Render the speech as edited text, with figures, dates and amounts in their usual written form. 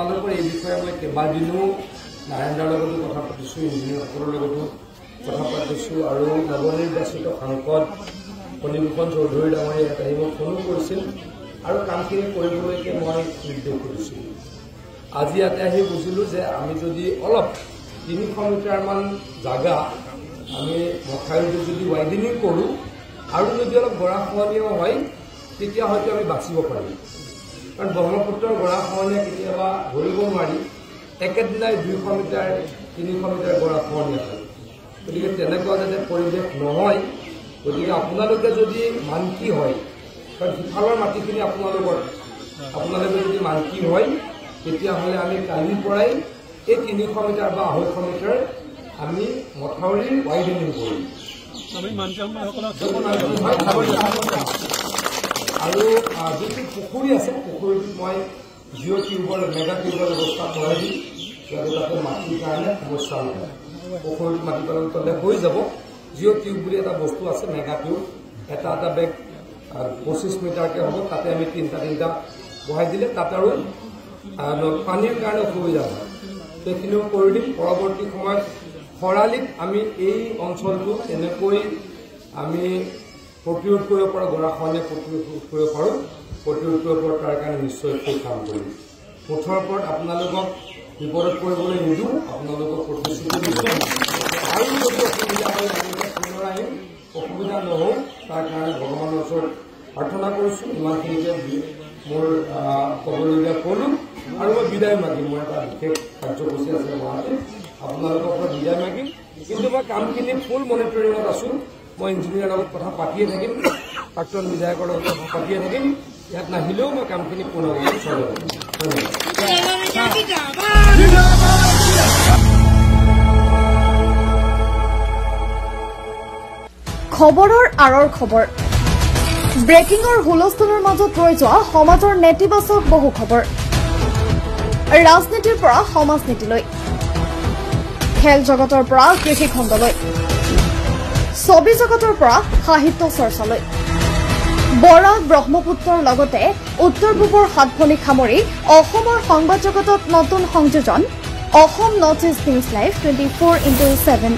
আপোনালোকৰ এই বিষয়ে মই কেইবাদিনো নাৰায়ণদাৰ লগতো কথা পাতিছোঁ, ইঞ্জিনিয়াৰসকলৰ লগতো কথা পাতিছোঁ আৰু নৱনিৰ্বাচিত সাংসদ ফণীভূষণ চৌধুৰী ডাঙৰীয়া ইয়াত আহি মোক ফোনো কৰিছিল আৰু কামখিনি কৰিবলৈকে মই নিৰ্দেশ কৰিছিলোঁ। আজি ইয়াতে আহি বুজিলোঁ যে আমি যদি অলপ 300 মিটাৰমান জাগা আমি মথাউৰিটো যদি ৱাইডেনিং কৰোঁ আৰু যদি অলপ গৰাখহনীয়া হয় তেতিয়া হয়তো আমি বাচিব পাৰিম। কাৰণ ব্ৰহ্মপুত্ৰৰ গৰাখহনীয়া কেতিয়াবা ধৰিব নোৱাৰি, একেদিনাই 200 মিটাৰ 300 মিটাৰ গৰাখহনীয়া হয়। গতিকে তেনেকুৱা যাতে পৰিৱেশ নহয়, গতিকে আপোনালোকে যদি মান্তি হয়, কাৰণ সিফালৰ মাটিখিনি আপোনালোকে যদি মান্তি হয় তেতিয়াহ'লে আমি কালিৰ পৰাই এই 300 মিটাৰ বা 250 মিটাৰ আমি মথাউৰি ৱাইডেনিং কৰিম। আৰু যিটো পুখুৰী আছে পুখুৰীটোত মই জিঅ' টিউবৰ মেগা টিউবৰ ব্যৱস্থা কৰাই দিম, যাতে তাতে মাটিৰ কাৰণে সমস্যা নহয়। পুখুৰীত মাটি পেলালে তলে হৈ যাব। জিঅ' টিউব বুলি এটা বস্তু আছে, মেগা টিউব, এটা বেগ 25 মিটাৰকৈ হ'ব, তাতে আমি তিনিটা বহাই দিলে তাত আৰু পানীৰ কাৰণে অসুবিধা হয়। সেইখিনিও কৰি দিম। পৰৱৰ্তী সময়ত খৰালিত আমি এই অঞ্চলটো এনেকৈ আমি প্ৰতিৰোধ কৰিব পাৰোঁ, গৰাখহনীয়া প্ৰতিৰোধ কৰিব পাৰোঁ, প্ৰতিৰোধ কৰিব পাৰোঁ, তাৰ কাৰণে নিশ্চয়কৈ কাম কৰিম। মুঠৰ ওপৰত আপোনালোকক বিপদত পৰিবলৈ নিদিওঁ, আপোনালোকক প্ৰতিশ্ৰুতি দিছোঁ। আৰু যদি অসুবিধা হয় আমি পুনৰ আহিম, অসুবিধা নহওঁ তাৰ কাৰণে ভগৱানৰ ওচৰত প্ৰাৰ্থনা কৰিছোঁ। ইমানখিনিকে মোৰ ক'বলগীয়া ক'লোঁ আৰু মই বিদায় মাগিম। মোৰ এটা বিশেষ কাৰ্যসূচী আছে গুৱাহাটীত, আপোনালোকৰ পৰা বিদায় মাগিম। কিন্তু মই কামখিনি ফুল মনিটৰিঙত আছোঁ। মই ইঞ্জিনিয়াৰৰ লগত কথা পাতিয়ে থাকিম, প্ৰাক্তন বিধায়কৰ লগত কথা পাতিয়ে থাকিম। ইয়াত নাহিলেও মই কামখিনি পুনৰ চলাম। খবৰৰ আঁৰৰ খবৰ, ব্ৰেকিঙৰ হুলস্থুলৰ মাজত ৰৈ যোৱা সমাজৰ নেতিবাচক বহু খবৰ, ৰাজনীতিৰ পৰা সমাজ নীতিলৈ, খেল জগতৰ পৰা কৃষি খণ্ডলৈ, ছবি জগতৰ পৰা সাহিত্য চৰ্চালৈ, বৰাক ব্ৰহ্মপুত্ৰৰ লগতে উত্তৰ পূবৰ সাতভনীক সামৰি অসমৰ সংবাদ জগতত নতুন সংযোজন Assam north east news live 24/7।